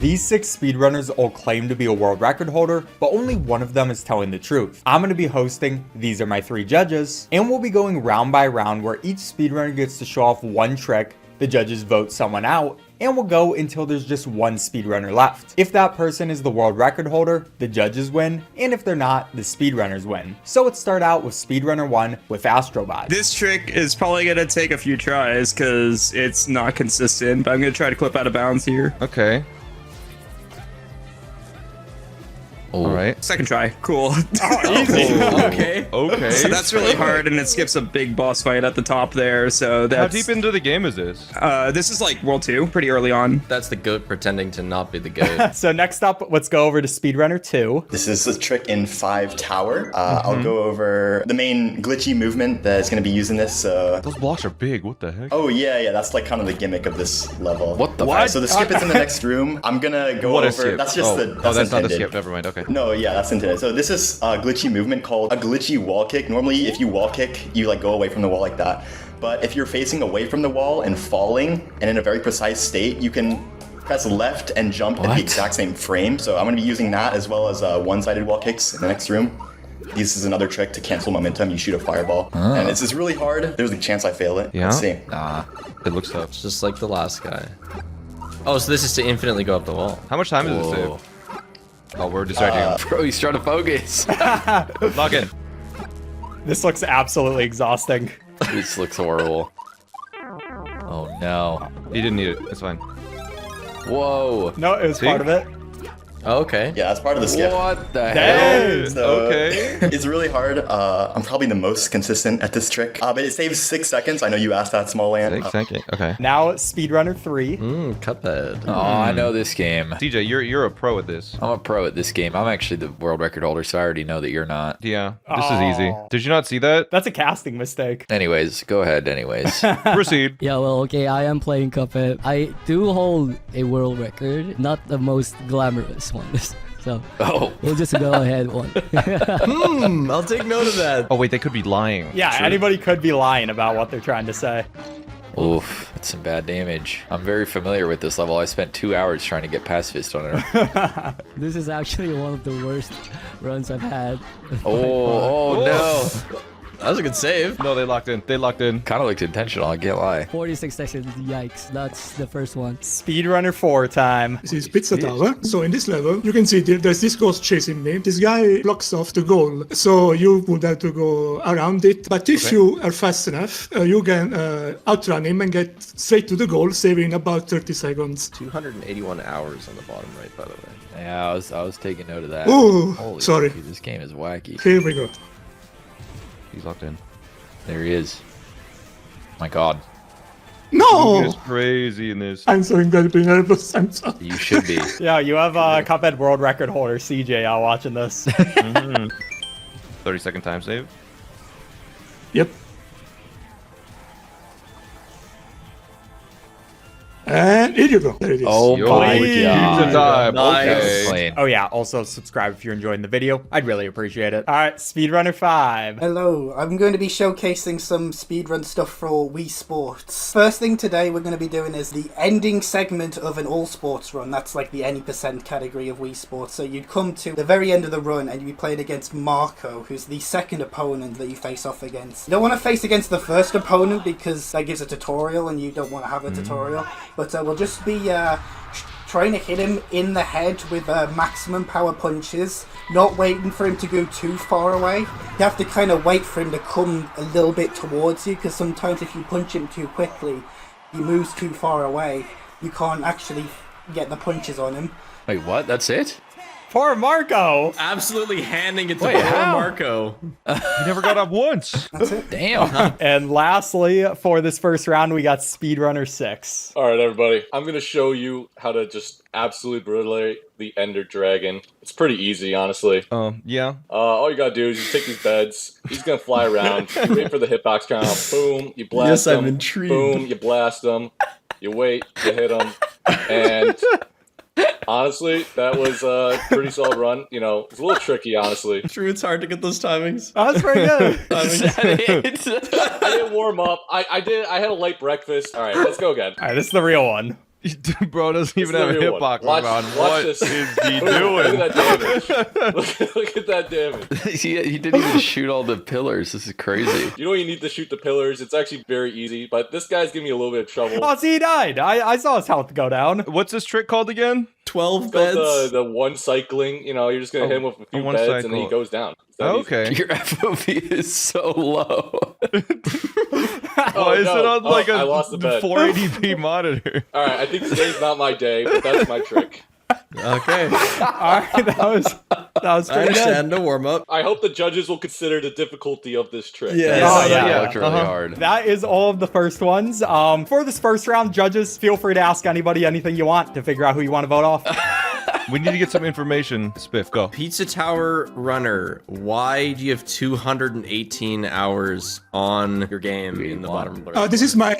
These 6 speedrunners all claim to be a world record holder, but only one of them is telling the truth. I'm going to be hosting, these are my 3 judges, and we'll be going round by round where each speedrunner gets to show off one trick, the judges vote someone out, and we'll go until there's just one speedrunner left. If that person is the world record holder, the judges win, and if they're not, the speedrunners win. So let's start out with speedrunner 1 with Astrobot. This trick is probably gonna take a few tries because it's not consistent, but I'm gonna try to clip out of bounds here. Okay. Oh. All right. Second try. Cool. Oh, easy. Okay. Okay. So that's really hard, and it skips a big boss fight at the top there. So that's... How deep into the game is this? This is like World 2, pretty early on. That's the goat pretending to not be the goat. So next up, let's go over to speedrunner 2. This is a trick in 5 tower. I'll go over the main glitchy movement that is going to be used in this. Those blocks are big. What the heck? Oh yeah, that's like kind of the gimmick of this level. What the Alright, so the skip is in the next room. I'm gonna go What a over. skip. That's just the. That's not the intended. skip. Never mind. Okay. No, yeah, that's intended. So this is a glitchy movement called a glitchy wall kick. Normally, if you wall kick, you like go away from the wall like that. But if you're facing away from the wall and falling, and in a very precise state, you can press left and jump at the exact same frame. So I'm gonna be using that as well as one-sided wall kicks in the next room. This is another trick to cancel momentum. You shoot a fireball, and this is really hard. There's a chance I fail it. Yeah? Let's see. Nah, It looks tough. it's just like the last guy. Oh, so this is to infinitely go up the wall. How much time does it Whoa. save? Oh, we're distracting Bro, he's trying to focus. him. Lock in. This looks absolutely exhausting. This looks horrible. Oh no. He didn't need it. It's fine. Whoa. No, it was See? part of it. Okay. Yeah, that's part of the skip. What the hell? Dang. So, Okay. It's really hard. I'm probably the most consistent at this trick, but it saves 6 seconds. I know you asked that, Small Land. Thank you. Okay. Now speedrunner 3. Cuphead. Oh, I know this game. DJ, you're a pro at this. I'm a pro at this game. I'm actually the world record holder, so I already know that you're not. Yeah. This is easy. Oh. Did you not see that? That's a casting mistake. Anyways, go ahead anyways. Proceed. Yeah, well, okay, I am playing Cuphead. I do hold a world record, not the most glamorous one. So Oh. we'll just go ahead one. I'll take note of that. Oh wait, they could be lying. Yeah, anybody could be lying about what they're trying to say. Oof, that's some bad damage. I'm very familiar with this level. I spent 2 hours trying to get past fist on it. This is actually one of the worst runs I've had. Oh no. That was a good save. No, they locked in. They locked in. Kind of looked intentional, I can't lie. 46 seconds, yikes. That's the first one. Speedrunner 4 time. This is Pizza Tower. So in this level, you can see there's this ghost chasing me. This guy blocks off the goal. So you would have to go around it. But if you are fast enough, you can outrun him and get straight to the goal, saving about 30 seconds. 281 hours on the bottom right, by the way. Yeah, I was taking note of that. Ooh, Holy sorry. fuck, this game is wacky. Here we go. He's locked in. There he is. My god. No! He's crazy in this. I'm so incredibly nervous. I'm sorry. You should be. Yeah, you have Cuphead world record holder CJ out watching this. 30-second time save. Yep. And here you go. There it is. Oh Yo, my please. god. Pizza time. Nice. Okay. Plain. Oh yeah, also subscribe if you're enjoying the video. I'd really appreciate it. Alright, speedrunner 5. Hello, I'm going to be showcasing some speedrun stuff for Wii Sports. First thing today we're going to be doing is the ending segment of an all sports run. That's like the any percent category of Wii Sports. So you'd come to the very end of the run and you'd be playing against Marco, who's the second opponent that you face off against. You don't want to face against the first opponent because that gives a tutorial and you don't want to have a tutorial. But we'll just be trying to hit him in the head with maximum power punches, not waiting for him to go too far away. You have to kind of wait for him to come a little bit towards you, because sometimes if you punch him too quickly, he moves too far away. You can't actually get the punches on him. Wait, what? That's it? Poor Marco! Absolutely handing it to Wait, poor how? Marco. He never got up once. That's it. Damn. And lastly, for this first round, we got speedrunner 6. All right, everybody. I'm going to show you how to just absolutely brutalize the Ender Dragon. It's pretty easy, honestly. Yeah. All you got to do is you take these beds. He's going to fly around. You wait for the hitbox count. Boom. You blast him. I'm intrigued. Boom. You blast him. You wait. You hit him. And honestly, that was a pretty solid run. You know, it's a little tricky, honestly. True, it's hard to get those timings. Oh, that's pretty good. I didn't warm up. I had a light breakfast. All right, let's go again. Alright, this is the real one. Bro doesn't even This have is a the real hitbox one. on. Watch What this. is he Look doing? at that damage. Look at that damage. he didn't even shoot all the pillars. This is crazy. You know you need to shoot the pillars. It's actually very easy, but this guy's giving me a little bit of trouble. Oh, see, he died. I saw his health go down. What's this trick called again? 12 It's called beds. the one cycling. You know, you're just gonna hit him with a few one beds, cycle. and then he goes down. It's that easy. Okay. Your FOV is so low. Why is it on like I a lost the bet. 480p monitor? All right, I think today's not my day, but that's my trick. Okay. All right, that was I pretty good. understand. No warm up. I hope the judges will consider the difficulty of this trick. Yeah. Oh, yeah. That looked really hard. That is all of the first ones. For this first round, judges, feel free to ask anybody anything you want to figure out who you want to vote off. We need to get some information. Spiff, go. Pizza Tower Runner. Why do you have 218 hours on your game in the bottom left? This is my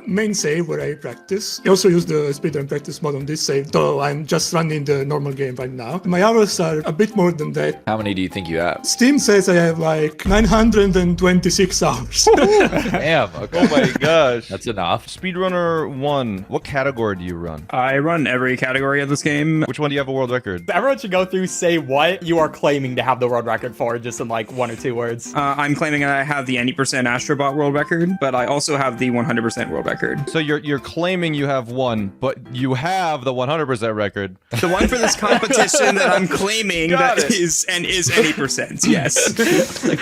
main save where I practice. I also use the speedrun practice mode on this save, though I'm just running the normal game right now. My hours are a bit more than that. How many do you think you have? Steam says I have like 926 hours. Damn. Okay. Oh my gosh. That's enough. Speedrunner 1. What category do you run? I run every category of this game. Which one do you have a world record? Everyone should go through, say what you are claiming to have the world record for, just in like 1 or 2 words. I'm claiming that I have the 90% Astrobot world record, but I also have the 100% world record. So you're claiming you have one, but you have the 100% record. The one for this competition that I'm claiming Got that it. is 80%. Yes.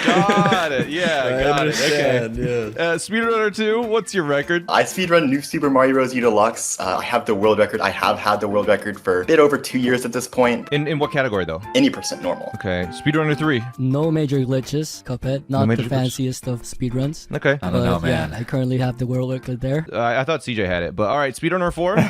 Got it. Yeah, got it. Okay. Yeah. Speedrunner 2, what's your record? I speedrun New Super Mario Bros. U Deluxe. I have the world record. I have had the world record for a bit over 2 years at this point. In what category though? Any percent normal. Okay. Speedrunner 3. No major glitches, Cuphead. Not major the glitches. fanciest of speedruns. Okay. I don't know, But yeah, man. I currently have the world record there. I thought CJ had it, but all right. Speedrunner 4. I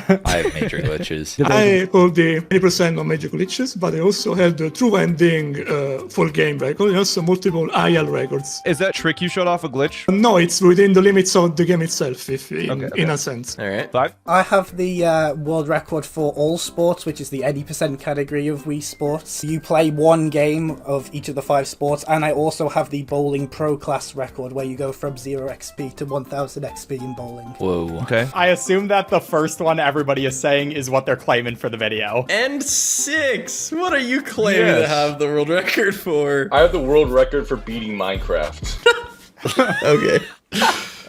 have major glitches. I hold the 80% on major glitches, but I also have the true ending full game record and also multiple IL records. Is that trick you showed off a glitch? No, it's within the limits of the game itself, if Okay. in a sense. All right. 5. I have the world record for all sports, which is the 80% category of Wii Sports. You play one game of each of the 5 sports, and I also have the bowling pro class record, where you go from 0 XP to 1000 XP in bowling. Whoa. Okay. I assume that the first one everybody is saying is what they're claiming for the video. And 6. What are you claiming to Yes. have the world record for? I have the world record for beating Minecraft. Okay.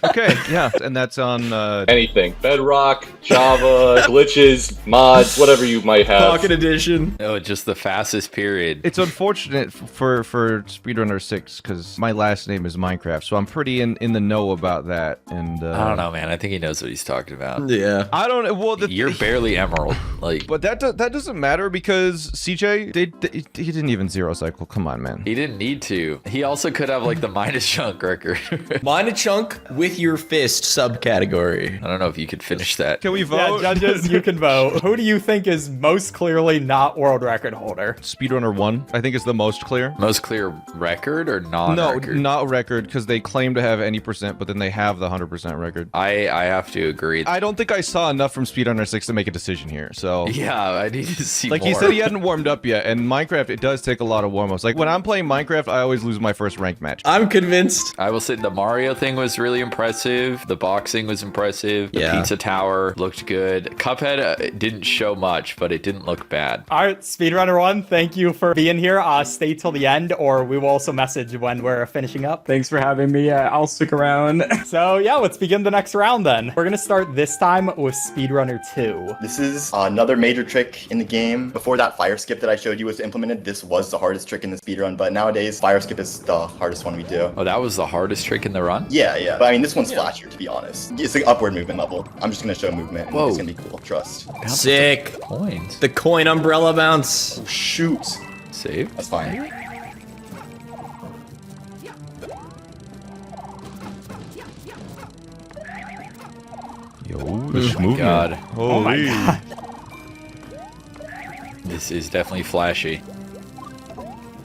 Okay. Yeah. And that's on. Anything. Bedrock, Java, glitches, mods, whatever you might have. Pocket edition. Oh, just the fastest period. It's unfortunate for Speedrunner 6 because my last name is Minecraft, so I'm pretty in the know about that. And I don't know, man. I think he knows what he's talking about. Yeah. I don't. Well, You're barely Emerald. Like, But that doesn't matter because CJ he didn't even zero cycle. Come on, man. he didn't need to. He also could have like the minus chunk record. Mine a chunk with your fist subcategory. I don't know if you could finish that. Can we Yeah, vote? judges, you can vote. Who do you think is most clearly not world record holder? Speedrunner 1, I think, is the most clear. Most clear record or No, non-record? not record because they claim to have any percent, but then they have the 100% record. I have to agree. I don't think I saw enough from Speedrunner 6 to make a decision here. So Yeah, I need to see like more. he said he hadn't warmed up yet, and Minecraft, it does take a lot of warm-ups. Like when I'm playing Minecraft, I always lose my first ranked match. I'm convinced. I will say the Mario thing was really impressive. The boxing was impressive. The Yeah. pizza tower looked good. Cuphead didn't show much, but it didn't look bad. All right, Speedrunner 1, thank you for being here. Stay till the end, or we will also message when we're finishing up. Thanks for having me. I'll stick around. So yeah, let's begin the next round then. We're gonna start this time with Speedrunner 2. This is another major trick in the game. Before that fire skip that I showed you was implemented, this was the hardest trick in the speedrun, but nowadays fire skip is the hardest one we do. Oh, that was the hardest trick in the run? Yeah. But I mean, this one's flashier, to be honest. It's the upward movement level. I'm just gonna show movement. And Whoa. It's gonna be cool. Trust. Sick. Coins. The coin umbrella bounce. Shoot. Save. That's fine. Yo, this movement. God. Holy. Oh my god. This is definitely flashy.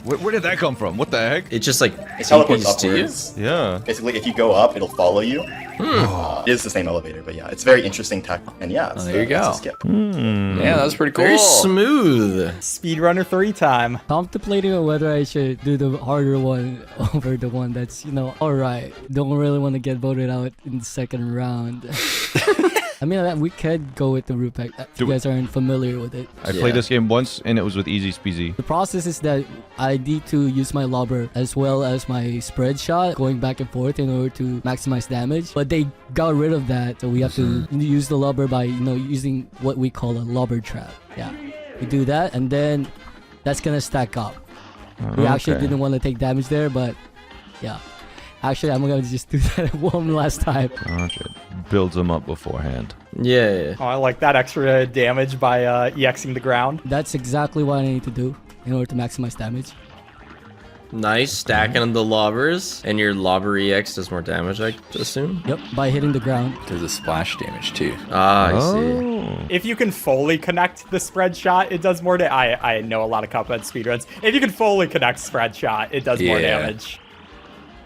Where did that come from? What the heck? It just like It teleports TPs to you. upwards. Yeah. Basically, if you go up, it'll follow you. It is the same elevator, but yeah, it's very interesting tech. And yeah, it's there you it's go. a skip. Yeah, that was pretty cool. Very smooth. Speedrunner 3 time. Contemplating on whether I should do the harder one over the one that's, alright. Don't really want to get voted out in the second round. I mean, we could go with the root pack if you guys aren't familiar with it. I played this game once, and it was with EazySpeezy. The process is that I need to use my lobber as well as my spread shot, going back and forth in order to maximize damage. But they got rid of that, so we have to use the lobber by, using what we call a lobber trap. Yeah, we do that, and then that's gonna stack up. We actually didn't want to take damage there, but yeah. Actually, I'm gonna just do that one last time. Gotcha. Builds them up beforehand. Yeah. Oh, I like that extra damage by EXing the ground. That's exactly what I need to do in order to maximize damage. Nice, stacking the lobbers, and your lobber EX does more damage, I assume? Yep, by hitting the ground. There's a splash damage too. Ah, I see. If you can fully connect the spread shot, it does more damage. I know a lot of Cuphead speedruns. If you can fully connect spread shot, it does more damage.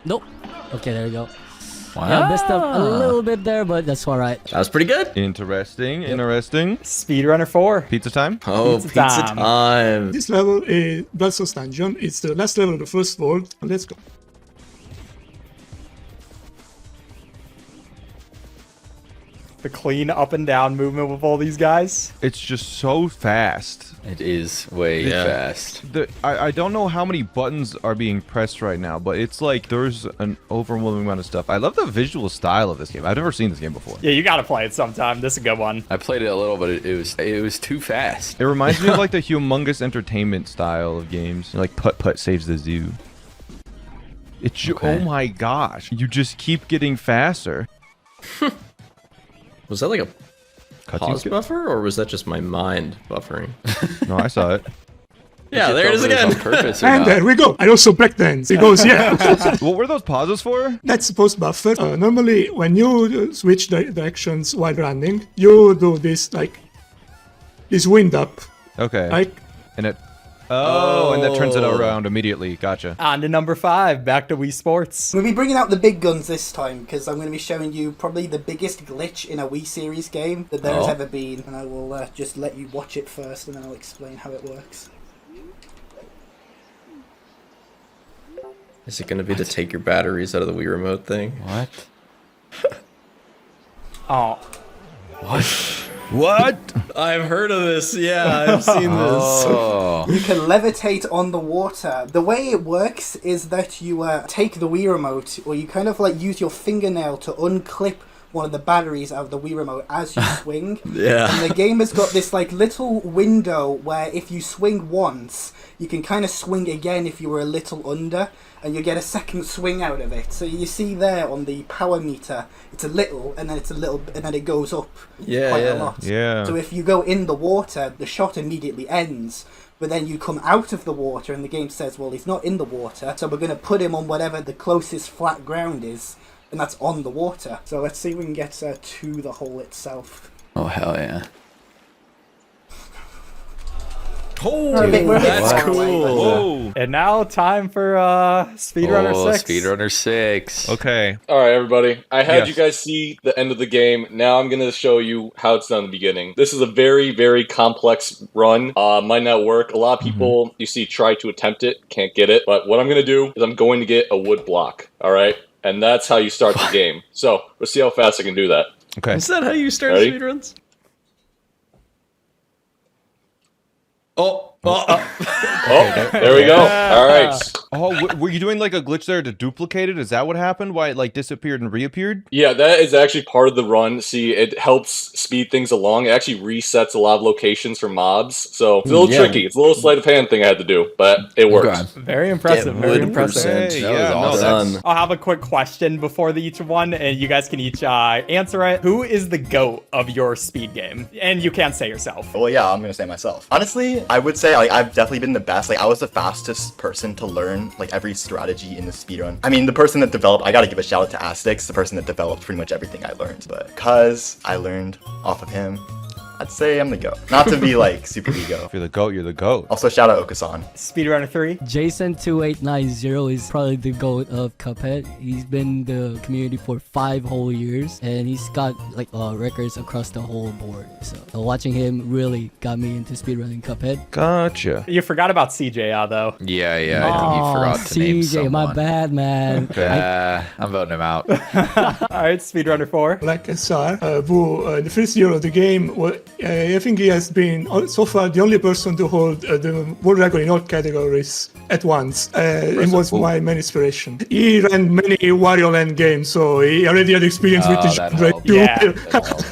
Nope. Okay, there you go. Wow. Yeah, I messed up a little bit there, but that's alright. That was pretty good. Interesting, interesting. Speedrunner 4. Pizza time? Oh, pizza time. This level is Blood Sauce Dungeon. It's the last level of the first world. Let's go. The clean up and down movement with all these guys. It's just so fast. It is way fast. I don't know how many buttons are being pressed right now, but it's like there's an overwhelming amount of stuff. I love the visual style of this game. I've never seen this game before. Yeah, you gotta play it sometime. This is a good one. I played it a little, but it was too fast. It reminds me of like the humongous entertainment style of games. Like Putt Putt Saves the Zoo. It's oh my gosh. You just keep getting faster. Was that like a pause buffer, or was that just my mind buffering? No, I saw it. Yeah, there it is again. And there we go. I also breakdance. It goes, yeah. What were those pauses for? That's post buffer. Normally, when you switch directions while running, you do this, like, this wind up. Okay. Like, and it... Oh, and that turns it around immediately. Gotcha. On to number 5. Back to Wii Sports. We'll be bringing out the big guns this time, because I'm going to be showing you probably the biggest glitch in a Wii series game that there has ever been. And I will just let you watch it first, and then I'll explain how it works. Is it going to be to take your batteries out of the Wii remote thing? What? Oh. What? What? I've heard of this. Yeah, I've seen this. You can levitate on the water. The way it works is that you take the Wii remote, or you kind of like use your fingernail to unclip one of the batteries out of the Wii remote as you swing. Yeah. And the game has got this like little window where if you swing once, you can kind of swing again if you were a little under, and you get a second swing out of it. So you see there on the power meter, it's a little, and then it's a little, and then it goes up quite a lot. Yeah. So if you go in the water, the shot immediately ends. But then you come out of the water, and the game says, well, he's not in the water, so we're going to put him on whatever the closest flat ground is, and that's on the water. So let's see if we can get to the hole itself. Oh, hell yeah. Oh, that's cool. And now time for Speedrunner 6. Speedrunner 6. Okay. All right, everybody. I had Yes. you guys see the end of the game. Now I'm going to show you how it's done in the beginning. This is a very, very complex run. Might not work. A lot of people, you see, try to attempt it, can't get it. But what I'm going to do is I'm going to get a wood block. All right? And that's how you start the game. So let's see how fast I can do that. Okay. Is that how you start Ready? speedruns? Oh. There we go. All right. Oh, were you doing like a glitch there to duplicate it? Is that what happened? Why it like disappeared and reappeared? Yeah, that is actually part of the run. See, it helps speed things along. It actually resets a lot of locations for mobs. So it's a little tricky. It's a little sleight of hand thing I had to do, but it works. Very impressive. Very impressive. Hey, That was awesome. I'll have a quick question before each one, and you guys can each answer it. Who is the GOAT of your speed game? And you can't say yourself. Well, yeah, I'm gonna say myself. Honestly, I would say like I've definitely been the best. Like I was the fastest person to learn like every strategy in the speedrun. I mean, the person that developed, I gotta give a shout out to Astix, the person that developed pretty much everything I learned. But cause I learned off of him, I'd say I'm the GOAT. Not to be like super ego. If you're the GOAT, you're the GOAT. Also, shout out Okasan. Speedrunner 3. Jason2890 is probably the GOAT of Cuphead. He's been in the community for 5 whole years, and he's got like records across the whole board. So watching him really got me into speedrunning Cuphead. Gotcha. You forgot about CJ though. Yeah, I think you forgot to name CJ, someone. my bad, man. I'm voting him out. Alright, Speedrunner 4. Like SR, who in the first year of the game, I think he has been so far the only person to hold the world record in all categories at once. It was my main inspiration. He ran many Wario Land games, so he already had experience with the genre too. Yeah.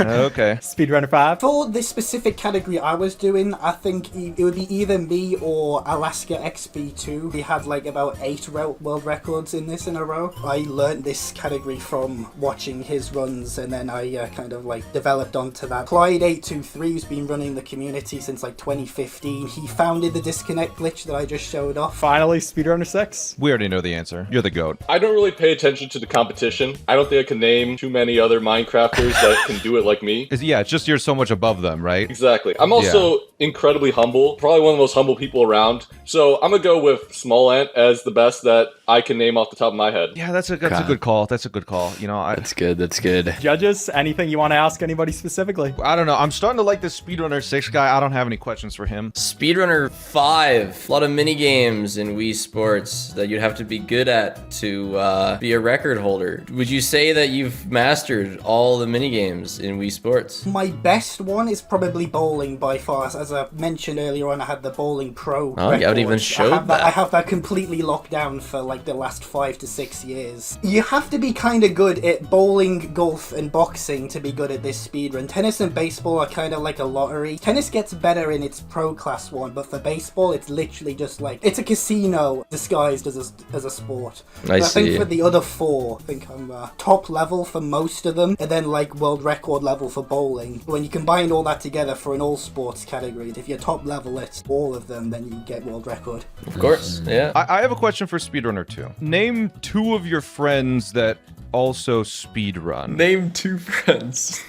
Okay. Speedrunner 5. For this specific category I was doing, I think it would be either me or Alaska XB2. We had like about 8 world records in this in a row. I learned this category from watching his runs, and then I kind of like developed onto that. Clyde823, who's been running the community since like 2015, he founded the disconnect glitch that I just showed off. Finally, Speedrunner 6. We already know the answer. You're the GOAT. I don't really pay attention to the competition. I don't think I can name too many other Minecrafters that can do it like me. Yeah, it's just you're so much above them, right? Exactly. I'm also incredibly humble, probably one of the most humble people around. So I'm gonna go with Small Ant as the best that I can name off the top of my head. Yeah, that's a good call. That's a good call. You know, That's good. Judges, anything you want to ask anybody specifically? I don't know. I'm starting to like this Speedrunner 6 guy. I don't have any questions for him. Speedrunner 5. A lot of mini games in Wii Sports that you'd have to be good at to be a record holder. Would you say that you've mastered all the mini games in Wii Sports? My best one is probably bowling by far. As I mentioned earlier on, I had the Bowling Pro Oh, you haven't even record. showed that. I have that completely locked down for like the last 5 to 6 years. You have to be kind of good at bowling, golf, and boxing to be good at this speedrun. Tennis and baseball are kind of like a lottery. Tennis gets better in its pro class one, but for baseball, it's literally just like, it's a casino disguised as a sport. I think for the other 4, I think I'm top level for most of them, and then like world record level for bowling. When you combine all that together for an all sports category, if you're top level at all of them, then you get world record. Of course, yeah. I have a question for Speedrunner 2. Name 2 of your friends that also speedrun. Name 2 friends.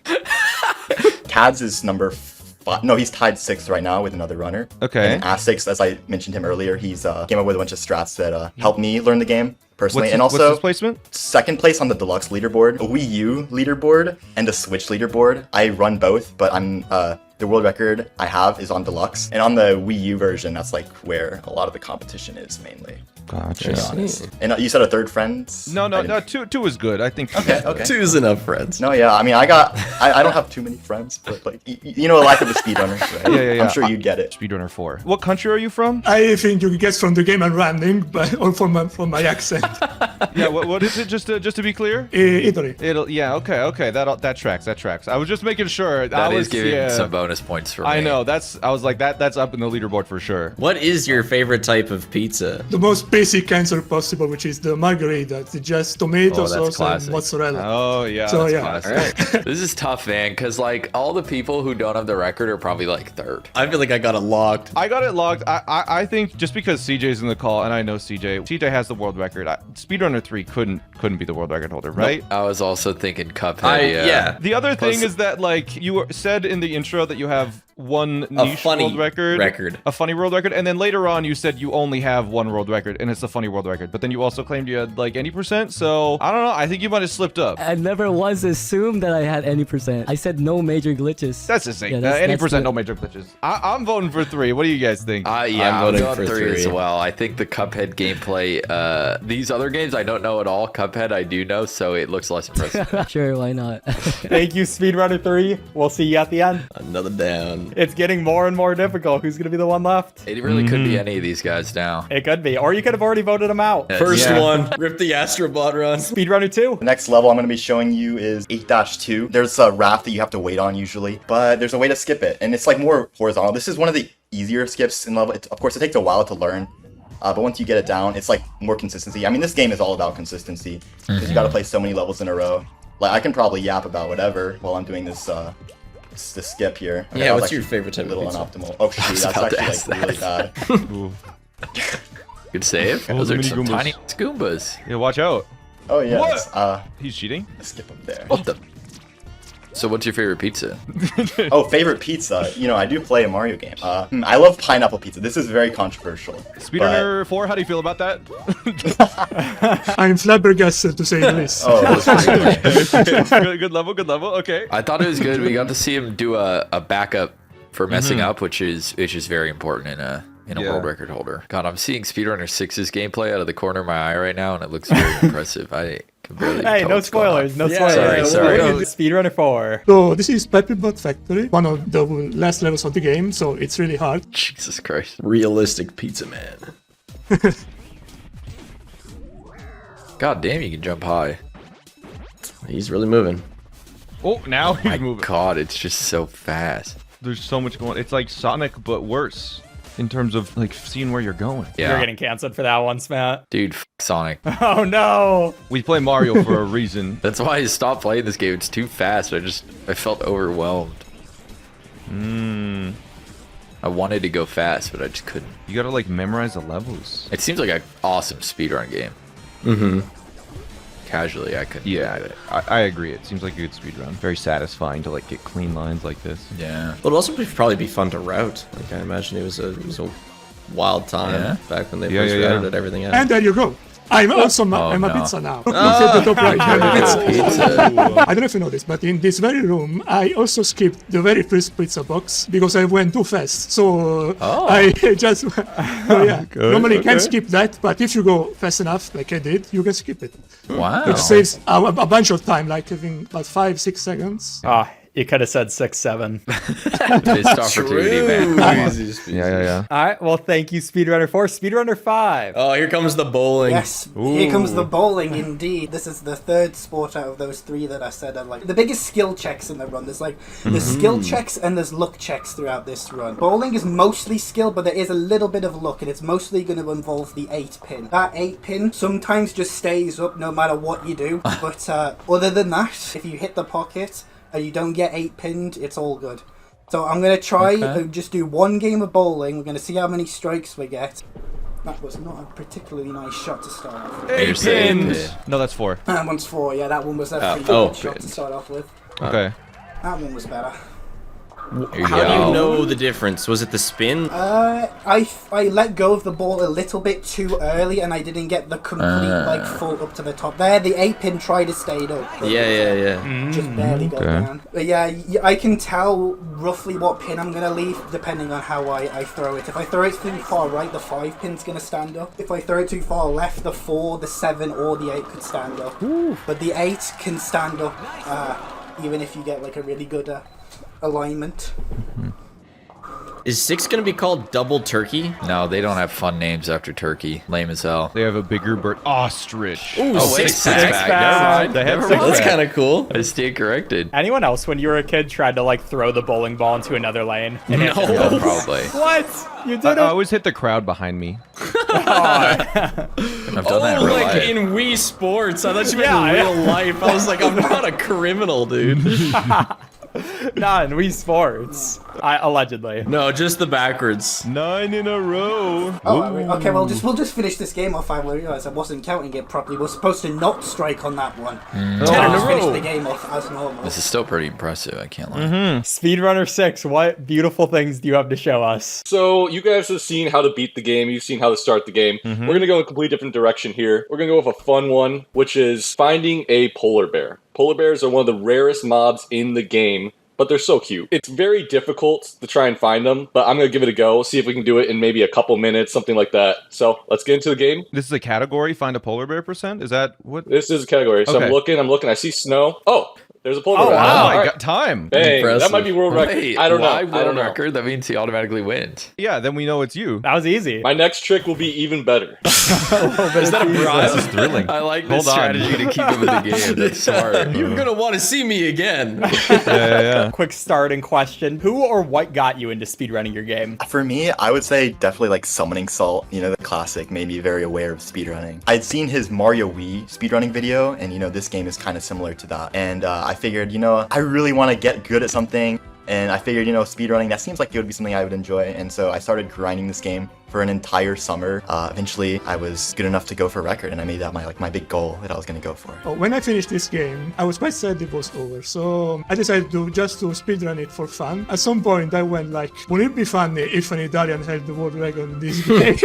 Cads is number 5. No, he's tied 6th right now with another runner. Okay. And Astix, as I mentioned him earlier, he's came up with a bunch of strats that helped me learn the game personally. What's his placement? 2nd place on the deluxe leaderboard, a Wii U leaderboard, and a Switch leaderboard. I run both, but I'm the world record I have is on deluxe, and on the Wii U version, that's like where a lot of the competition is mainly. Gotcha. To be honest. And you said a 3rd friend? No. Two is good. I think. Okay. 2's enough friends. No, yeah. I mean, I don't have too many friends, but like you know, the life of the speedrunner, right? Yeah. I'm sure you'd get it. Speedrunner 4. What country are you from? I think you guess from the game I'm running, but or from my accent. Yeah. What is it? Just to be clear. Italy. Yeah. Okay. That tracks. I was just making sure. That is giving some bonus points for me. I know. I was like that's up in the leaderboard for sure. What is your favorite type of pizza? The most basic answer possible, which is the margarita. It's just tomato sauce classic. and mozzarella. Oh yeah. So yeah. All right. This is tough, man, because like all the people who don't have the record are probably like 3rd. I feel like I got it locked. I got it locked. I think just because CJ's in the call, and I know CJ has the world record. Speedrunner 3 couldn't be the world record holder, right? Nope. I was also thinking Cuphead. Yeah. The other thing is that like you said in the intro that you have one niche funny world record, a funny world record, and then later on you said you only have one world record, and it's a funny world record. But then you also claimed you had like any percent. So I don't know. I think you might have slipped up. I never once assumed that I had any percent. I said no major glitches. That's the same. Yeah, any percent, no major glitches. I'm voting for 3. What do you guys think? Yeah, I'm voting going for 3 as 3. well. I think the Cuphead gameplay, these other games I don't know at all. Cuphead I do know, so it looks less impressive. Sure, why not? Thank you, Speedrunner 3. We'll see you at the end. Another down. It's getting more and more difficult. Who's going to be the one left? It really could be any of these guys now. It could be. Or you could have already voted them out. First one, rip the Astrobot run. Speedrunner 2. The next level I'm going to be showing you is 8-2. There's a raft that you have to wait on usually, but there's a way to skip it, and it's like more horizontal. This is one of the easier skips in level. Of course, it takes a while to learn, but once you get it down, it's like more consistency. I mean, this game is all about consistency, because you got to play so many levels in a row. Like, I can probably yap about whatever while I'm doing this this skip here. Okay, Yeah, what's your favorite type a little of pizza? unoptimal. Oh shoot, that's actually like really bad. Good save. Oh, Those the are mini some Goombas. tiny Goombas. Yeah, watch out. Oh yeah, What? He's cheating. skip up there. What the? So what's your favorite pizza? Oh, favorite pizza. You know, I do play a Mario game. I love pineapple pizza. This is very controversial. Speedrunner 4, how do you feel about that? I'm flabbergasted to say the least. Oh, Good level, good level. Okay. I thought it was good. We got to see him do a backup for messing up, which is very important in a world record holder. God, I'm seeing Speedrunner 6's gameplay out of the corner of my eye right now, and it looks very impressive. I can barely Hey, tell no what's going on. spoilers, no spoilers. Sorry. Speedrunner 4. So this is Pepperbot Factory, one of the last levels of the game, so it's really hard. Jesus Christ. Realistic pizza man. God damn, you can jump high. He's really moving. Oh, now he's My moving. God, it's just so fast. There's so much going. It's like Sonic, but worse in terms of like seeing where you're going. Yeah. You're getting canceled for that one, Matt. Dude, Sonic. Oh no. We play Mario for a reason. That's why I stopped playing this game. It's too fast. I felt overwhelmed. I wanted to go fast, but I just couldn't. You gotta like memorize the levels. It seems like an awesome speedrun game. Mm-hmm. Casually, I couldn't. Yeah, I agree. It seems like a good speedrun. Very satisfying to like get clean lines like this. Yeah. It'll also probably be fun to route. Like I imagine it was a wild time back when they first routed everything out. And there you go. I'm also I'm a pizza now. Look at the top right. I'm a pizza. I don't know if you know this, but in this very room, I also skipped the very first pizza box because I went too fast. So I just, normally you can skip that, but if you go fast enough, like I did, you can skip it. Wow. Which saves a bunch of time, like having about 5-6 seconds. You could have said 6, 7. Missed opportunity, man. Yeah. All right. Well, thank you, Speedrunner 4. Speedrunner 5. Oh, here comes the bowling. Yes, here comes the bowling indeed. This is the third sport out of those three that I said are like the biggest skill checks in the run. There's like there's skill checks and there's luck checks throughout this run. Bowling is mostly skill, but there is a little bit of luck, and it's mostly going to involve the 8-pin. That 8-pin sometimes just stays up no matter what you do, but other than that, if you hit the pocket and you don't get 8-pinned, it's all good. So I'm going to try and just do one game of bowling. We're going to see how many strikes we get. That was not a particularly nice shot to start off with. 8 pins! No, that's 4. That one's 4, yeah, that one was a pretty good shot to pins. start off with. Okay. That one was better. How do you know the difference? Was it the spin? I let go of the ball a little bit too early and I didn't get the complete full up to the top. There, the 8-pin tried to stay up. Yeah. Just barely got down. But yeah, I can tell roughly what pin I'm going to leave depending on how I throw it. If I throw it too far right, the 5-pin's going to stand up. If I throw it too far left, the 4, the 7 or the 8 could stand up. But the 8 can stand up even if you get like a really good alignment. Is 6 gonna be called Double Turkey? No, they don't have fun names after turkey. Lame as hell. They have a bigger bird. Ostrich. Ooh, Oh, wait, six-pack. Never mind. They have Never six mind. That's kind of cool. I stand corrected. Anyone else, when you were a kid, tried to like throw the bowling ball into another lane? And No. Yeah, probably. What? You did I it? always hit the crowd behind me. I've done that in real like life. in Wii Sports. I thought you meant Yeah, in real life. I was like, I'm not a criminal, dude. Not in Wii Sports. Allegedly. No, just the backwards. 9 in a row. Okay, well we'll just finish this game off. I realised I wasn't counting it properly. We're supposed to not strike on that one. 10 in a Just finish row. the game off as normal. This is still pretty impressive, I can't lie. Speedrunner 6, what beautiful things do you have to show us? So you guys have seen how to beat the game. You've seen how to start the game. We're going to go in a completely different direction here. We're going to go with a fun one, which is finding a polar bear. Polar bears are one of the rarest mobs in the game, but they're so cute. It's very difficult to try and find them, but I'm going to give it a go, see if we can do it in maybe a couple minutes, something like that. So let's get into the game. This is a category, find a polar bear %? Is that what? This is a category. So Okay. I'm looking, I see snow. Oh, there's a polar bear. wow. Oh my All right. god, time. Bang, Impressive. that might be world record. Wait, I don't know. why I don't world know. record? That means he automatically wins. Yeah, then we know it's you. That was easy. My next trick will be even better. Is that a bribe? This is thrilling. I like Hold this on. strategy to keep him in the game. That's smart. You're gonna want to see me again. Yeah. Quick starting question. Who or what got you into speedrunning your game? For me, I would say definitely like Summoning Salt, the classic, made me very aware of speedrunning. I'd seen his Mario Wii speedrunning video, and this game is kind of similar to that. And I figured, I really want to get good at something. And I figured, speedrunning, that seems like it would be something I would enjoy. And so I started grinding this game for an entire summer. Eventually, I was good enough to go for a record, and I made that my big goal that I was going to go for. When I finished this game, I was quite sad it was over. So I decided to just speedrun it for fun. At some point, I went like, would it be funny if an Italian held the world record in this game?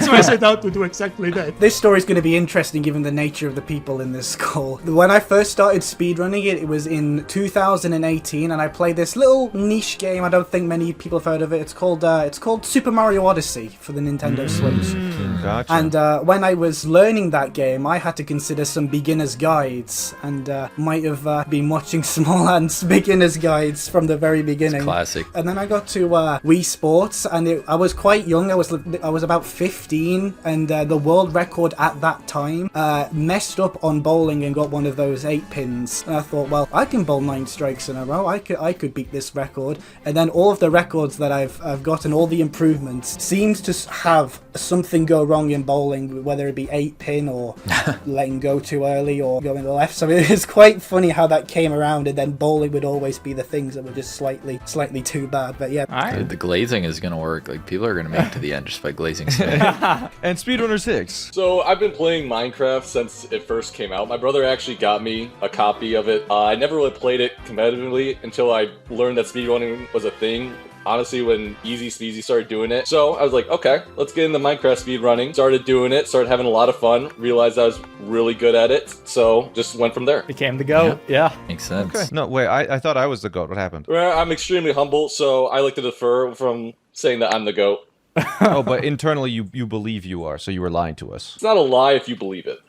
So I set out to do exactly that. This story is going to be interesting given the nature of the people in this call. When I first started speedrunning it, it was in 2018, and I played this little niche game. I don't think many people have heard of it. It's called Super Mario Odyssey for the Nintendo Switch. Gotcha. And when I was learning that game, I had to consider some beginner's guides, and might have been watching Small Ants beginner's guides from the very beginning. Classic. And then I got to Wii Sports, and I was quite young. I was about 15, and the world record at that time messed up on bowling and got one of those 8 pins. And I thought, well, I can bowl 9 strikes in a row. I could beat this record. And then all of the records that I've gotten, all the improvements, seems to have something go wrong in bowling, whether it be 8 pin or letting go too early or going to the left. So it's quite funny how that came around, and then bowling would always be the things that were just slightly too bad. But yeah. Dude, the glazing is gonna work. Like, people are gonna make it to the end just by glazing snow. And Speedrunner 6. So I've been playing Minecraft since it first came out. My brother actually got me a copy of it. I never really played it competitively until I learned that speedrunning was a thing. Honestly, when EazySpeezy started doing it. So I was like, okay, let's get into Minecraft speedrunning. Started doing it, started having a lot of fun, realized I was really good at it. So just went from there. Became the GOAT. Yeah. Makes sense. Okay. No, wait, I thought I was the GOAT. What happened? Well, I'm extremely humble, so I like to defer from saying that I'm the GOAT. Oh, but internally you believe you are, so you were lying to us. It's not a lie if you believe it.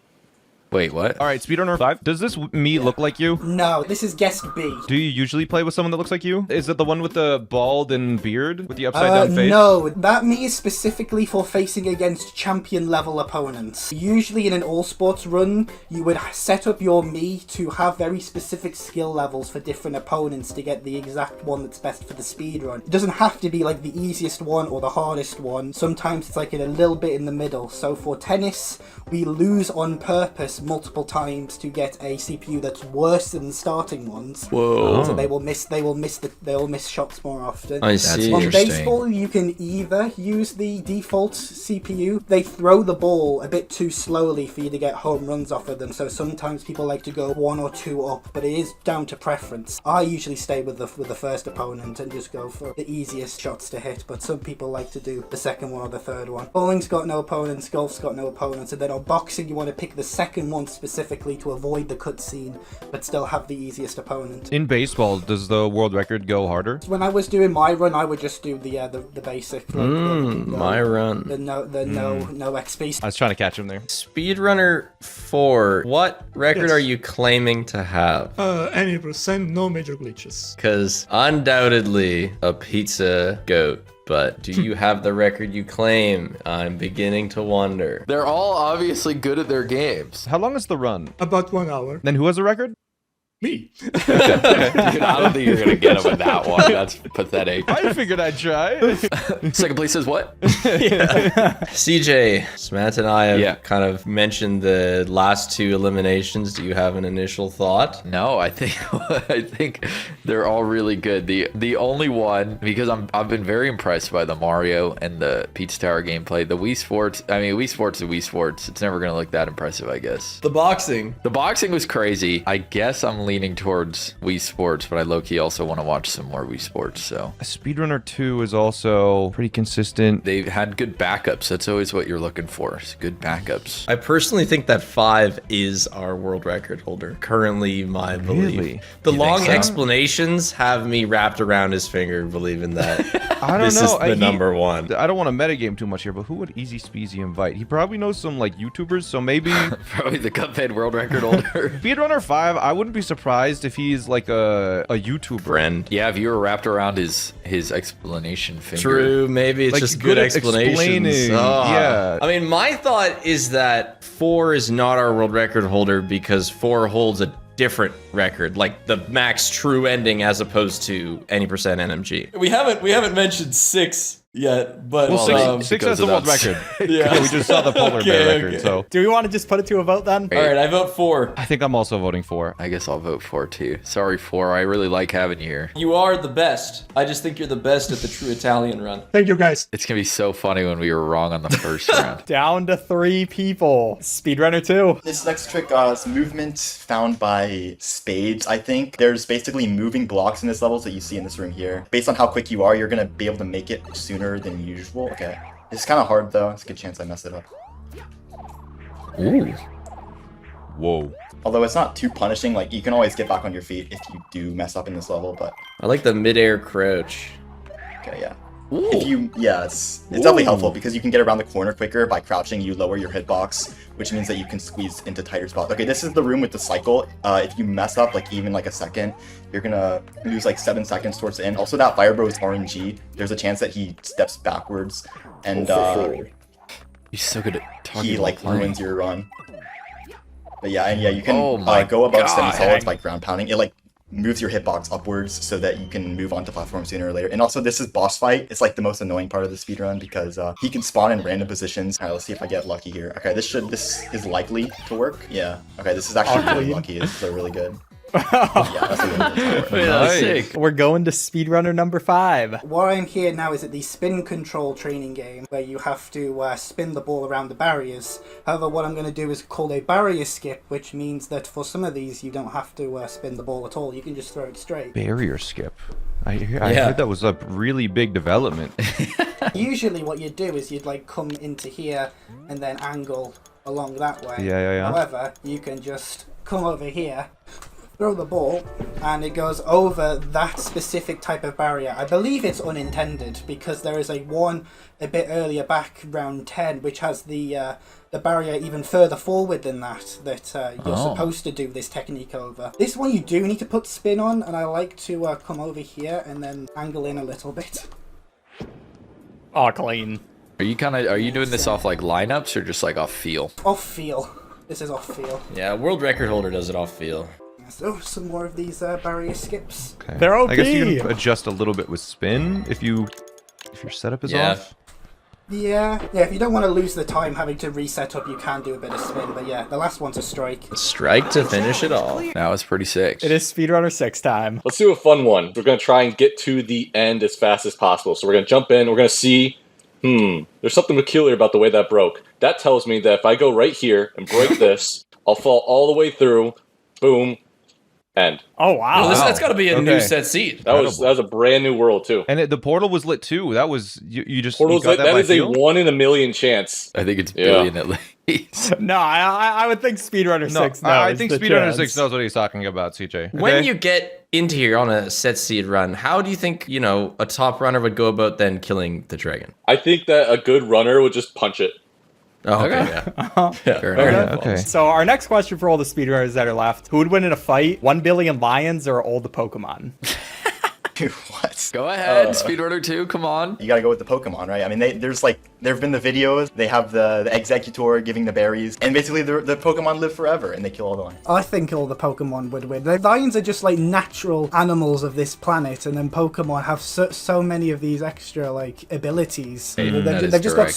Wait, what? All right, Speedrunner 5. Does this me look like you? No, this is guest B. Do you usually play with someone that looks like you? Is it the one with the bald and beard with the upside down face? No, that me is specifically for facing against champion level opponents. Usually in an all sports run, you would set up your me to have very specific skill levels for different opponents to get the exact one that's best for the speed run. It doesn't have to be like the easiest one or the hardest one. Sometimes it's like in a little bit in the middle. So for tennis, we lose on purpose multiple times to get a CPU that's worse than the starting ones. Whoa. So they will miss shots more often. I see. On baseball, you can either use the default CPU. They throw the ball a bit too slowly for you to get home runs off of them. So sometimes people like to go 1 or 2 up, but it is down to preference. I usually stay with the first opponent and just go for the easiest shots to hit. But some people like to do the second one or the third one. Bowling's got no opponents. Golf's got no opponents. And then on boxing, you want to pick the second one specifically to avoid the cutscene, but still have the easiest opponent. In baseball, does the world record go harder? When I was doing my run, I would just do the basic. My run. The no XP. I was trying to catch him there. Speedrunner 4. What record Yes. are you claiming to have? Any percent, no major glitches. Because undoubtedly a pizza goat. But do you have the record you claim? I'm beginning to wonder. They're all obviously good at their games. How long is the run? About 1 hour. Then who has the record? Me. Dude, I don't think you're gonna get him with that one. That's pathetic. I figured I'd try. Second place says what? CJ, Smat and I have Yeah. kind of mentioned the last 2 eliminations. Do you have an initial thought? No, I think they're all really good. The only one, because I've been very impressed by the Mario and the Peach Tower gameplay. The Wii Sports, I mean, Wii Sports is Wii Sports. It's never gonna look that impressive, I guess. The boxing. The boxing was crazy. I guess I'm leaning towards Wii Sports, but I low-key also want to watch some more Wii Sports, so. Speedrunner 2 is also pretty consistent. They've had good backups. That's always what you're looking for, is good backups. I personally think that 5 is our world record holder. Currently, my belief. Really? The You long think so? explanations have me wrapped around his finger believing that I don't this know. is the number one. I don't want to metagame too much here, but who would EazySpeezy invite? He probably knows some like YouTubers, so maybe Probably the Cuphead world record holder. Speedrunner 5. I wouldn't be surprised if he's like a YouTuber. Friend. Yeah, if you were wrapped around his explanation finger. True, maybe it's Like, just good good at explanations. explaining, Ah. yeah. I mean, my thought is that 4 is not our world record holder because 4 holds a different record, like the max true ending as opposed to any percent NMG. We haven't mentioned 6 yet, but Well, six has the world record. Yeah, we just saw the polar bear record. So, Do we want to just put it to a vote then? all right, I vote 4. I think I'm also voting for. I guess I'll vote 4 too. Sorry, 4. I really like having you here. You are the best. I just think you're the best at the true Italian run. Thank you, guys. It's gonna be so funny when we were wrong on the first round. Down to 3 people. Speedrunner 2. This next trick is movement found by spades, I think. There's basically moving blocks in this level that you see in this room here. Based on how quick you are, you're going to be able to make it sooner than usual. Okay. This is kind of hard, though. It's a good chance I mess it up. Ooh. Whoa. Although it's not too punishing. Like, you can always get back on your feet if you do mess up in this level, but... I like the midair crouch. Okay, yeah. If you, yeah, it's definitely helpful because you can get around the corner quicker by crouching. You lower your hitbox, which means that you can squeeze into tighter spots. Okay, this is the room with the cycle. If you mess up like even like a second, you're gonna lose like 7 seconds towards the end. Also, that Fire Bro is RNG. There's a chance that he steps backwards and He's so good at talking. he like while playing. ruins your run. But yeah, and yeah, you can Oh my go above God. semi-solids by ground pounding. It like moves your hitbox upwards so that you can move onto platforms sooner or later. And also, this is boss fight. It's like the most annoying part of the speedrun because he can spawn in random positions. All right, let's see if I get lucky here. Okay, this is likely to work. Yeah. Okay, this is actually really lucky. This is really good. Yeah, that's a good one. Nice. We're going to speedrunner number 5. What I'm here now is at the spin control training game where you have to spin the ball around the barriers. However, what I'm going to do is called a barrier skip, which means that for some of these you don't have to spin the ball at all. You can just throw it straight. Barrier skip. I heard that was a really big development. Usually what you'd do is you'd like come into here and then angle along that way. Yeah. However, you can just come over here, throw the ball, and it goes over that specific type of barrier. I believe it's unintended because there is one a bit earlier back, round 10, which has the barrier even further forward than that you're supposed to do this technique over. This one you do need to put spin on, and I like to come over here and then angle in a little bit. Oh, clean. Are you doing this off like lineups or just like off feel? Off feel. This is off feel. Yeah, world record holder does it off feel. So some more of these barrier skips. Okay. They're OP. I guess you can adjust a little bit with spin if your setup is off. Yeah, if you don't want to lose the time having to reset up, you can do a bit of spin, but yeah, the last one's a strike. A strike to finish it all. That was pretty sick. It is speedrunner 6 time. Let's do a fun one. We're going to try and get to the end as fast as possible. So we're going to jump in. We're going to see, there's something peculiar about the way that broke. That tells me that if I go right here and break this, I'll fall all the way through, boom, end. Oh, wow. Well, that's got to be a new set seed. That was a brand new world, too. And the portal was lit, too. That was, you just... Portal's lit, that is a 1 in a million chance. I think it's billion at least. No, I would think speedrunner 6 knows. I think speedrunner chance. 6 knows what he's talking about, CJ. When you get into here on a set seed run, how do you think, a top runner would go about then killing the dragon? I think that a good runner would just punch it. Oh, okay, yeah. Fair enough. Okay. So our next question for all the speedrunners that are left: who would win in a fight? 1 billion lions or all the Pokemon? What? Go ahead, Speedrunner 2, come on. You gotta go with the Pokemon, right? I mean, there have been the videos. They have the Executor giving the berries, and basically the Pokemon live forever, and they kill all the lions. I think all the Pokemon would win. The lions are just like natural animals of this planet, and then Pokemon have so many of these extra abilities. They've got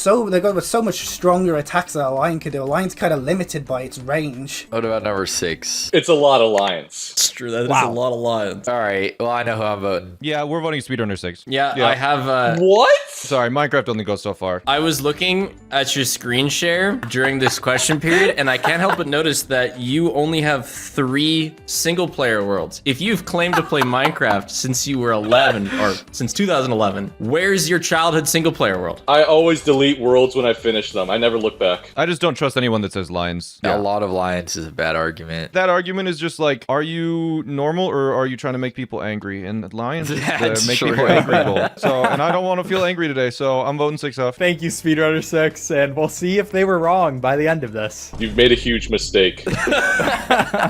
so much stronger attacks that a lion could do. A lion's kind of limited by its range. What about number 6? It's a lot of lions. It's true. That is a lot of lions. All right, well, I know who I'm voting. Yeah, we're voting speedrunner 6. Yeah, I have... What? Sorry, Minecraft only goes so far. I was looking at your screen share during this question period, and I can't help but notice that you only have 3 single-player worlds. If you've claimed to play Minecraft since you were 11, or since 2011, where's your childhood single-player world? I always delete worlds when I finish them. I never look back. I just don't trust anyone that says lions. A lot of lions is a bad argument. That argument is just like, are you normal or are you trying to make people angry? And lions make people angry. So, and I don't want to feel angry today, so I'm voting 6 off. Thank you, speedrunner 6, and we'll see if they were wrong by the end of this. You've made a huge mistake.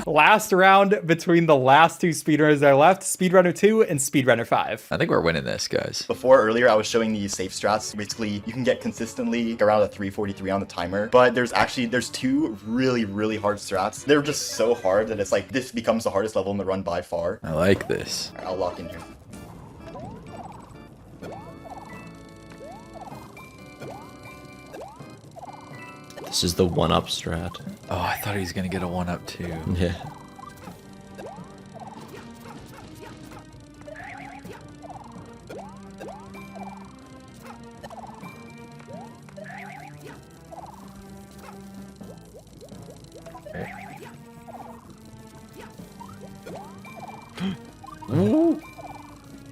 Last round between the last 2 speedrunners that are left: speedrunner 2 and speedrunner 5. I think we're winning this, guys. Before earlier, I was showing these safe strats. Basically, you can get consistently around a 343 on the timer, but there's 2 really, really hard strats. They're just so hard that it's like this becomes the hardest level in the run by far. I like this. All right, I'll lock in here. This is the 1-up strat. Oh, I thought he was gonna get a 1-up too. Yeah.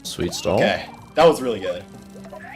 Sweet stall. Okay, that was really good.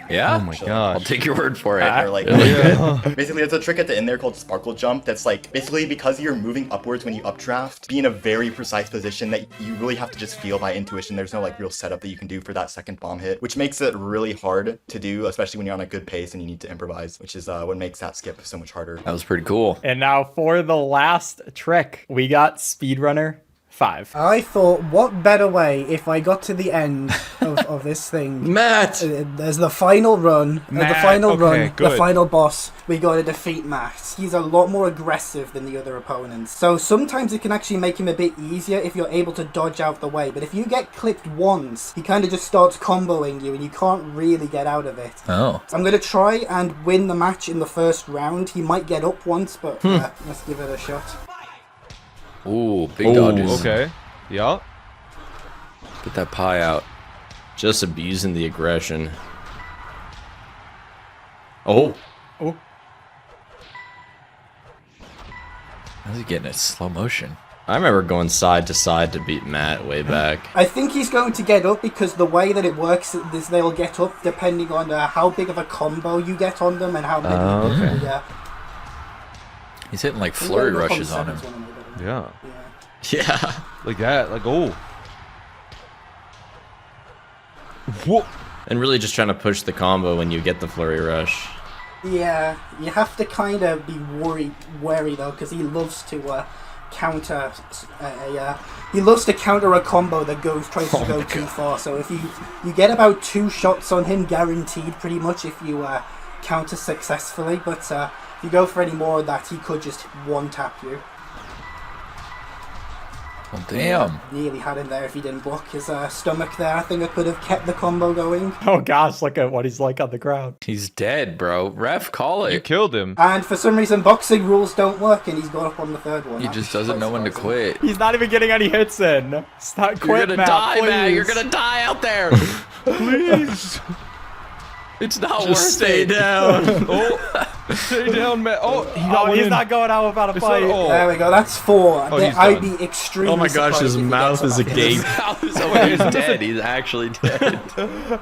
Yeah? Oh my Actually, gosh. I'll take your word for it. They're like really good. Basically, there's a trick at the end there called sparkle jump. That's like basically because you're moving upwards when you updraft, be in a very precise position that you really have to just feel by intuition. There's no like real setup that you can do for that second bomb hit, which makes it really hard to do, especially when you're on a good pace and you need to improvise, which is what makes that skip so much harder. That was pretty cool. And now for the last trick, we got Speedrunner 5. I thought, what better way if I got to the end of this thing? Matt! There's the final run, the good. final boss. We got to defeat Matt. He's a lot more aggressive than the other opponents. So sometimes it can actually make him a bit easier if you're able to dodge out the way. But if you get clipped once, he kind of just starts comboing you and you can't really get out of it. Oh. I'm going to try and win the match in the first round. He might get up once, but let's give it a shot. Ooh, big dodges. Okay. Yeah. Get that pie out. Just abusing the aggression. Oh. Oh. How's he getting it slow motion? I remember going side to side to beat Matt way back. I think he's going to get up because the way that it works is they'll get up depending on how big of a combo you get on them and how many. Okay. Yeah. He's hitting like flurry rushes on him. Yeah. Yeah. Like that. Like, oh. Whoa. And really just trying to push the combo when you get the flurry rush. Yeah, you have to kind of be wary though, because he loves to counter he loves to counter a combo that tries to go too far. So if you get about 2 shots on him guaranteed, pretty much, if you counter successfully. But if you go for any more of that, he could just one-tap you. Well, damn. Nearly had him there if he didn't block his stomach there. I think I could have kept the combo going. Oh gosh, look at what he's like on the ground. He's dead, bro. Ref, call it. You killed him. And for some reason, boxing rules don't work, and he's got up on the third one. He just doesn't know when to quit. He's not even getting any hits in. Stop, You're quit, gonna Matt, die, please. man. You're gonna die out there. Please. It's not Just worth stay it. down. Stay down, Matt. Oh, he got one he's in. not going out without a It's fight. not- oh. There we go, that's 4. he's I'd done. be extremely Oh my gosh, surprised his if he mouth gets is up. agape. He's dead. He's actually dead.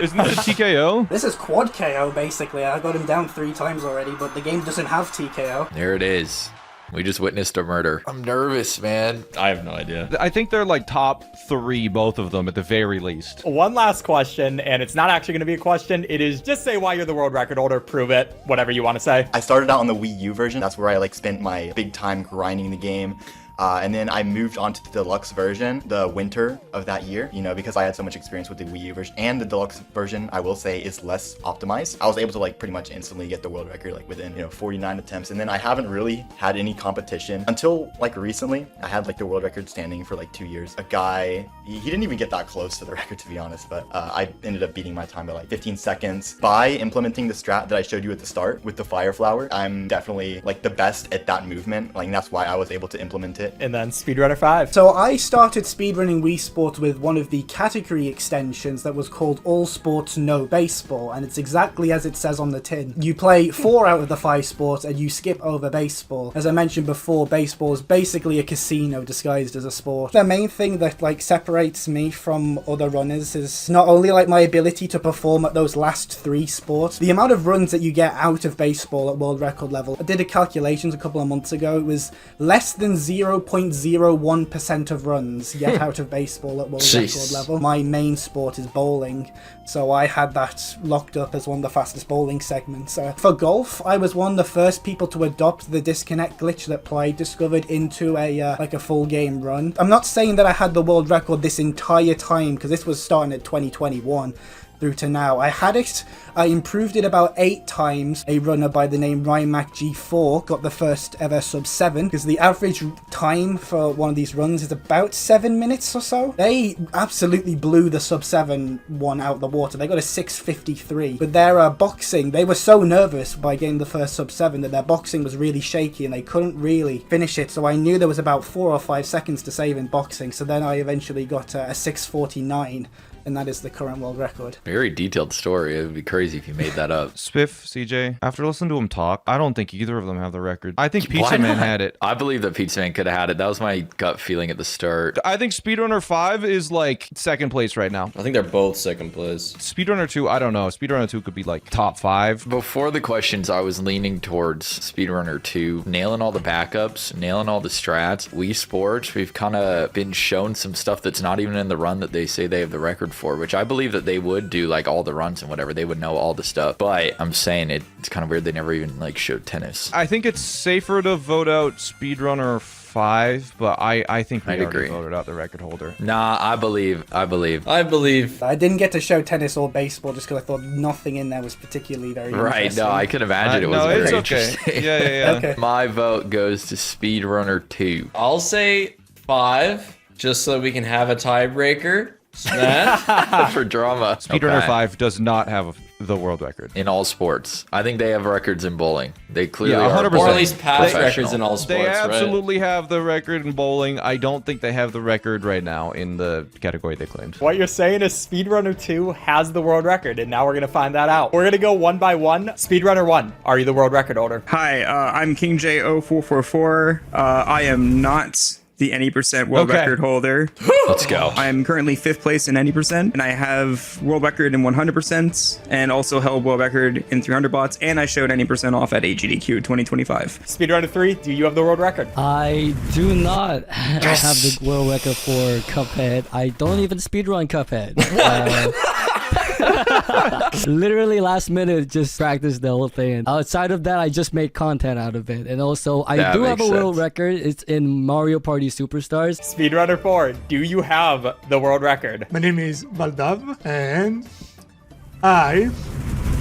Isn't this a TKO? This is quad KO, basically. I got him down 3 times already, but the game doesn't have TKO. There it is. We just witnessed a murder. I'm nervous, man. I have no idea. I think they're like top 3, both of them at the very least. One last question, and it's not actually going to be a question. It is just say why you're the world record holder, prove it, whatever you want to say. I started out on the Wii U version. That's where I like spent my big time grinding the game. And then I moved on to the deluxe version, the winter of that year, because I had so much experience with the Wii U version. And the deluxe version, I will say, is less optimized. I was able to like pretty much instantly get the world record like within 49 attempts. And then I haven't really had any competition until like recently. I had like the world record standing for like 2 years. A guy, he didn't even get that close to the record, to be honest, but I ended up beating my time by like 15 seconds by implementing the strat that I showed you at the start with the fire flower. I'm definitely like the best at that movement. Like that's why I was able to implement it. And then Speedrunner 5. So I started speedrunning Wii Sports with one of the category extensions that was called All Sports No Baseball, and it's exactly as it says on the tin. You play 4 out of the 5 sports and you skip over baseball. As I mentioned before, baseball is basically a casino disguised as a sport. The main thing that like separates me from other runners is not only like my ability to perform at those last 3 sports, the amount of runs that you get out of baseball at world record level. I did a calculations a couple of months ago. It was less than 0.01% of runs yet out of baseball at world record level. My main sport is bowling, so I had that locked up as one of the fastest bowling segments. For golf, I was one of the first people to adopt the disconnect glitch that Play discovered into a full game run. I'm not saying that I had the world record this entire time, because this was starting at 2021. through to now. I improved it about 8 times. A runner by the name Rymac G4 got the first ever sub 7, because the average time for one of these runs is about 7 minutes or so. They absolutely blew the sub 7 one out the water. They got a 6:53. But their boxing, they were so nervous by getting the first sub 7 that their boxing was really shaky and they couldn't really finish it. So I knew there was about 4 or 5 seconds to save in boxing. So then I eventually got a 6:49. And that is the current world record. Very detailed story. It would be crazy if you made that up. Spiff, CJ, after listening to him talk, I don't think either of them have the record. I think Why Pizza Man not? had it. I believe that Pizza Man could have had it. That was my gut feeling at the start. I think Speedrunner 5 is like second place right now. I think they're both second place. Speedrunner 2, I don't know. Speedrunner 2 could be like top 5. Before the questions, I was leaning towards Speedrunner 2, nailing all the backups, nailing all the strats. Wii Sports, we've kind of been shown some stuff that's not even in the run that they say they have the record for, which I believe that they would do like all the runs and whatever. They would know all the stuff. But I'm saying it's kind of weird they never even like showed tennis. I think it's safer to vote out Speedrunner 5, but I think we I'd already agree. voted out the record holder. Nah, I believe. I believe. I didn't get to show tennis or baseball just because I thought nothing in there was particularly very Right, interesting. no, I can imagine it was no, very it's okay. interesting. Yeah. Okay. My vote goes to Speedrunner 2. I'll say 5, just so we can have a tiebreaker. Smash. For drama. Speedrunner Okay. 5 does not have the world record. In all sports. I think they have records in bowling. They clearly Yeah, are. 100%. Or at least past professional. records in all sports, They right? absolutely have the record in bowling. I don't think they have the record right now in the category they claimed. What you're saying is Speedrunner 2 has the world record, and now we're going to find that out. We're going to go one by one. Speedrunner 1, are you the world record holder? Hi, I'm King J0444. I am not the any percent world Okay. record holder. Let's go. I'm currently 5th place in any percent, and I have world record in 100%, and also held world record in 300 bots, and I showed any percent off at AGDQ 2025. Speedrunner 3, do you have the world record? I do not have the world record for Cuphead. I don't even speedrun Cuphead. Literally last minute, just practiced the whole thing. Outside of that, I just make content out of it. And also, I That do have a makes world sense. record. It's in Mario Party Superstars. Speedrunner 4, do you have the world record? My name is Baldav, and I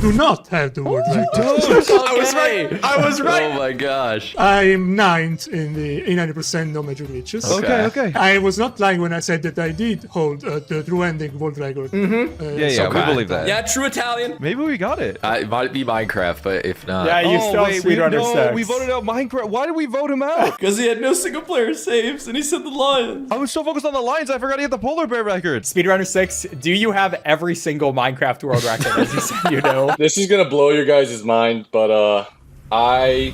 do not have the world record. I was right. I was right. Oh my gosh. I'm 9th in the 90% no major glitches. Okay. I was not lying when I said that I did hold the true ending world record. Yeah, we Okay. believe that. Yeah, true Italian. Maybe we got it. It might be Minecraft, but if not. Yeah, you still have Speedrunner 6. we voted out Minecraft. Why did we vote him out? Because he had no single player saves, and he said the Lions. I was so focused on the lines, I forgot he had the polar bear record. Speedrunner 6, do you have every single Minecraft world record, as you said you do? This is gonna blow your guys' mind, but I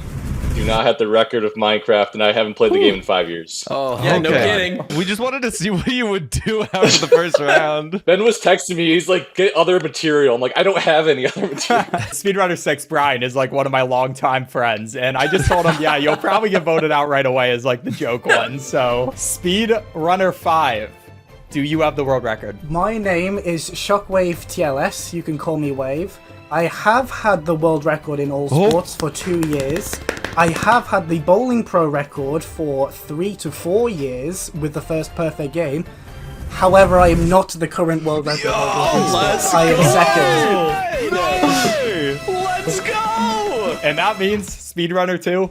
do not have the record of Minecraft, and I haven't played the game in 5 years. Oh, Yeah, no Okay. kidding. We just wanted to see what you would do after the first round. Ben was texting me. He's like, "Get other material." I'm like, "I don't have any other material." Speedrunner 6, Brian, is like one of my longtime friends, and I just told him, yeah, you'll probably get voted out right away as like the joke one. So, Speedrunner 5, do you have the world record? My name is Shockwave TLS. You can call me Wave. I have had the world record in all sports for 2 years. I have had the Bowling Pro record for 3 to 4 years with the first perfect game. However, I am not the current world record holder. in sports. I am second. Let's go! And that means Speedrunner 2,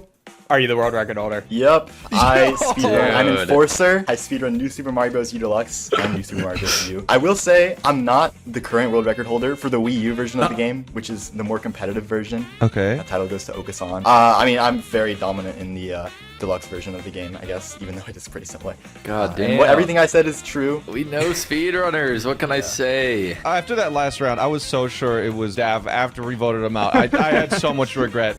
are you the world record holder? Yep, I speedrun. I'm Dude. Enforcer. I speedrun New Super Mario Bros. U Deluxe and New Super Mario Bros. U. I will say I'm not the current world record holder for the Wii U version of the game, which is the more competitive version. Okay. That title goes to Okasan. I mean, I'm very dominant in the deluxe version of the game, I guess, even though it is pretty similar. God And damn. everything I said is true. We know speedrunners. What can I say? After that last round, I was so sure it was Dav after we voted him out. I had so much regret.